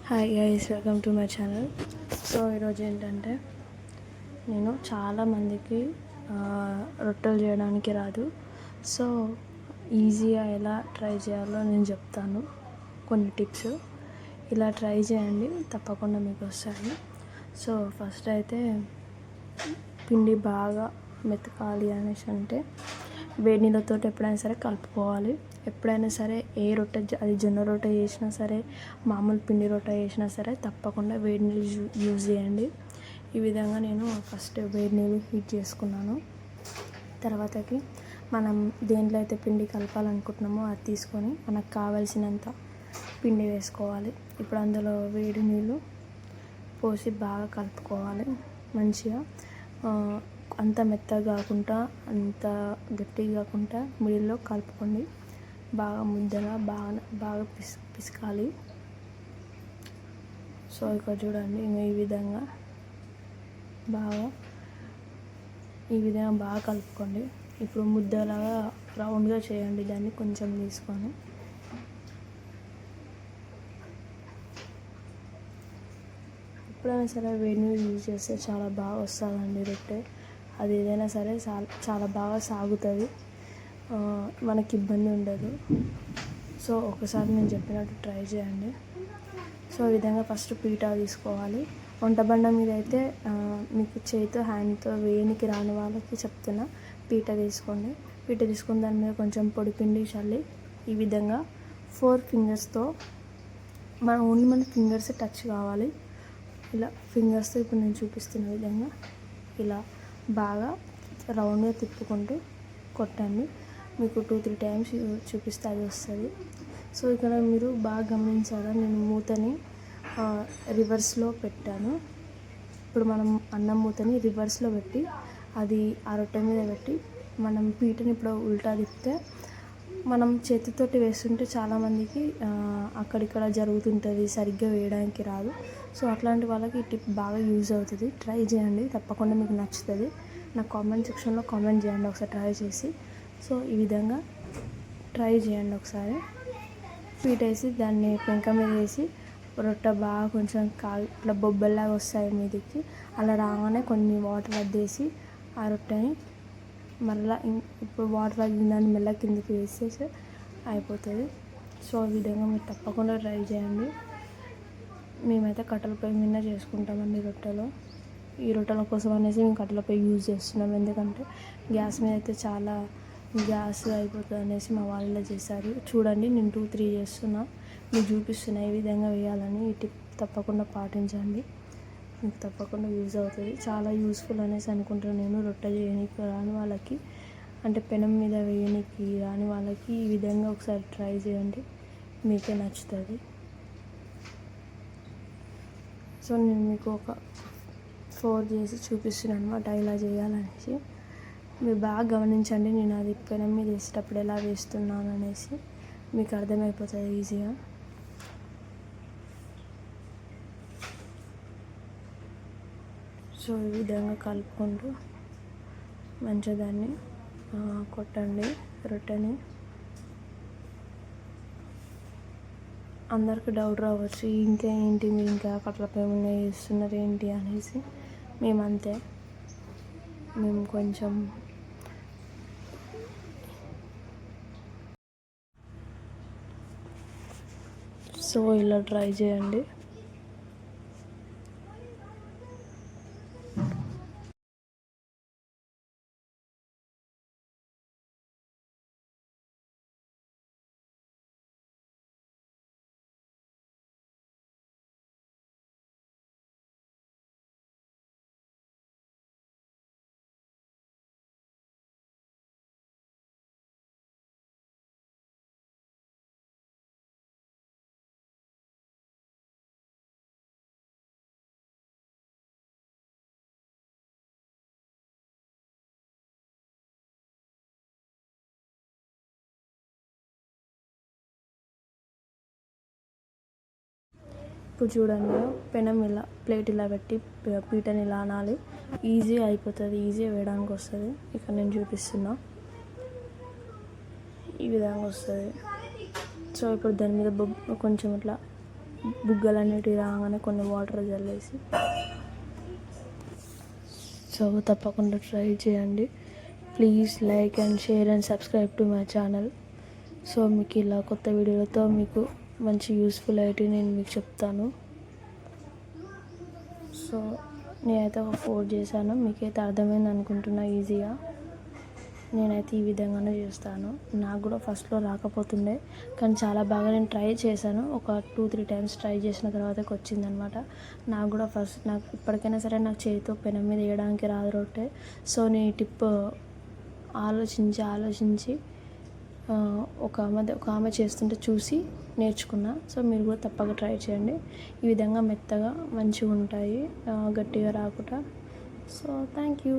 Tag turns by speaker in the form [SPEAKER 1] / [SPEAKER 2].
[SPEAKER 1] Hi guys, welcome to my channel. So ఈరోజు ఏంటంటే నేను చాలామందికి రొట్టెలు చేయడానికి రాదు. సో ఈజీగా ఎలా ట్రై చేయాలో నేను చెప్తాను. కొన్ని టిప్స్ ఇలా ట్రై చేయండి, తప్పకుండా మీకు వస్తాయి. సో ఫస్ట్ అయితే పిండి బాగా మెతకాలి అనేసి అంటే వేడి నీళ్ళతో ఎప్పుడైనా సరే కలుపుకోవాలి. ఎప్పుడైనా సరే ఏ రొట్టె, అది జొన్న రొట్టె చేసినా సరే, మామూలు పిండి రొట్టె చేసినా సరే తప్పకుండా వేడి నీళ్ళు యూజ్ చేయండి. ఈ విధంగా నేను ఫస్ట్ వేడి నీళ్ళు హీట్ చేసుకున్నాను. తర్వాతకి మనం దేంట్లో అయితే పిండి కలపాలనుకుంటున్నామో అది తీసుకొని మనకు కావాల్సినంత పిండి వేసుకోవాలి. ఇప్పుడు అందులో వేడి నీళ్ళు పోసి బాగా కలుపుకోవాలి. మంచిగా అంత మెత్తగా కాకుండా అంత గట్టిగా కాకుండా మిడిల్లో కలుపుకోండి. బాగా ముద్దగా బాగా పిసకాలి. సో ఇక్కడ చూడండి, ఈ విధంగా బాగా కలుపుకోండి. ఇప్పుడు ముద్దలాగా రౌండ్గా చేయండి. దాన్ని కొంచెం తీసుకొని ఎప్పుడైనా సరే వేడి నీళ్ళు యూజ్ చేస్తే చాలా బాగా వస్తుందండి రొట్టె. అది ఏదైనా సరే చాలా బాగా సాగుతుంది, మనకి ఇబ్బంది ఉండదు. సో ఒకసారి నేను చెప్పినట్టు ట్రై చేయండి. సో ఈ విధంగా ఫస్ట్ పీట తీసుకోవాలి. వంట బండ మీద అయితే మీకు చేతితో హ్యాండ్తో వేయనికి రాని వాళ్ళకి చెప్తున్నా, పీట తీసుకోండి. పీట తీసుకుని దాని మీద కొంచెం పొడి పిండి చల్లి ఈ విధంగా 4 ఫింగర్స్తో ఓన్లీ మన ఫింగర్స్ టచ్ కావాలి. ఇలా ఫింగర్స్తో ఇప్పుడు నేను చూపిస్తున్న విధంగా ఇలా బాగా రౌండ్గా తిప్పుకుంటూ కొట్టండి. మీకు 2-3 టైమ్స్ చూపిస్తే అది వస్తుంది. సో ఇక్కడ మీరు బాగా గమనించారా, నేను మూతని రివర్స్లో పెట్టాను. ఇప్పుడు మనం అన్నం మూతని రివర్స్లో పెట్టి అది ఆ రొట్టె మీద పెట్టి మనం పీటని ఇప్పుడు ఉల్టా తిప్పితే, మనం చేతితోటి వేస్తుంటే చాలామందికి అక్కడిక్కడ జరుగుతుంటుంది, సరిగ్గా వేయడానికి రాదు. సో అట్లాంటి వాళ్ళకి ఈ టిప్ బాగా యూజ్ అవుతుంది. ట్రై చేయండి, తప్పకుండా మీకు నచ్చుతుంది. నాకు కామెంట్ సెక్షన్లో కామెంట్ చేయండి ఒకసారి ట్రై చేసి. సో ఈ విధంగా ట్రై చేయండి ఒకసారి. పీట వేసి దాన్ని పెంక మీద వేసి రొట్టె బాగా కొంచెం ఇట్లా బొబ్బల్లాగా వస్తాయి మీదికి. అలా రాగానే కొన్ని వాటర్ అద్దేసి ఆ రొట్టెని మళ్ళీ ఇప్పుడు వాటర్ అద్దిన దాన్ని మెల్ల కిందికి వేసేసి అయిపోతుంది. సో ఈ విధంగా మీరు తప్పకుండా ట్రై చేయండి. మేమైతే కట్టెల పొయ్యి మీద చేసుకుంటామండి రొట్టెలు. ఈ రొట్టెల కోసం అనేసి మేము కట్టెల పొయ్యి యూజ్ చేస్తున్నాం. ఎందుకంటే గ్యాస్ మీద అయితే చాలా గ్యాస్ అయిపోతుంది అనేసి మా వాళ్ళు చేశారు. చూడండి, నేను 2-3 చేస్తున్నా, మీకు చూపిస్తున్నా ఈ విధంగా వేయాలని. ఈ టిప్ తప్పకుండా పాటించండి, మీకు తప్పకుండా యూజ్ అవుతుంది. చాలా యూస్ఫుల్ అనేసి అనుకుంటున్నాను నేను. రొట్టె చేయడానికి రాని వాళ్ళకి, అంటే పెనం మీద వేయడానికి రాని వాళ్ళకి ఈ విధంగా ఒకసారి ట్రై చేయండి, మీకే నచ్చుతుంది. సో నేను మీకు ఒక 4 చేసి చూపిస్తున్నాను అనమాట, ఇలా చేయాలనేసి. మీరు బాగా గమనించండి, నేను అది పెనం మీద వేసేటప్పుడు ఎలా వేస్తున్నాను అనేసి మీకు అర్థమైపోతుంది ఈజీగా. సో ఈ విధంగా కలుపుకుంటూ మంచిగా దాన్ని కొట్టండి రొట్టెని. అందరికి డౌట్ రావచ్చు, ఇంకా ఏంటి మీరు ఇంకా కట్టెల పొయ్యి మీద చేస్తున్నారు ఏంటి అనేసి. మేమంతే, మేము కొంచెం సో ఇలా ట్రై చేయండి. ఇప్పుడు చూడండి, పెనం ఇలా ప్లేట్ ఇలా పెట్టి పీటని ఇలా అనాలి. ఈజీ అయిపోతుంది, ఈజీ వేయడానికి వస్తుంది. ఇక్కడ నేను చూపిస్తున్నా, ఈ విధంగా వస్తుంది. సో ఇప్పుడు దాని మీద కొంచెం ఇట్లా బుగ్గలన్నిటివి రాగానే కొన్ని వాటర్ చల్లేసి. సో తప్పకుండా ట్రై చేయండి. Please like and share and subscribe to my channel. So మీకు ఇలా కొత్త వీడియోలతో మీకు మంచి యూస్ఫుల్ అయితే నేను మీకు చెప్తాను. సో నేనైతే ఒక 4 చేశాను, మీకైతే అర్థమైంది అనుకుంటున్నా ఈజీగా. నేనైతే ఈ విధంగానే చేస్తాను. నాకు కూడా ఫస్ట్లో రాకపోతుండే, కానీ చాలా బాగా నేను ట్రై చేశాను. ఒక 2-3 టైమ్స్ ట్రై చేసిన తర్వాతకి వచ్చిందనమాట. నాకు కూడా నాకు ఇప్పటికైనా సరే నాకు చేతితో పెనం మీద వేయడానికి రాదు రొట్టె. సో నేను ఈ టిప్ ఆలోచించి ఒక ఆమె చేస్తుంటే చూసి నేర్చుకున్నా. సో మీరు కూడా తప్పక ట్రై చేయండి. ఈ విధంగా మెత్తగా మంచిగా ఉంటాయి, గట్టిగా రాకుండా. So thank you.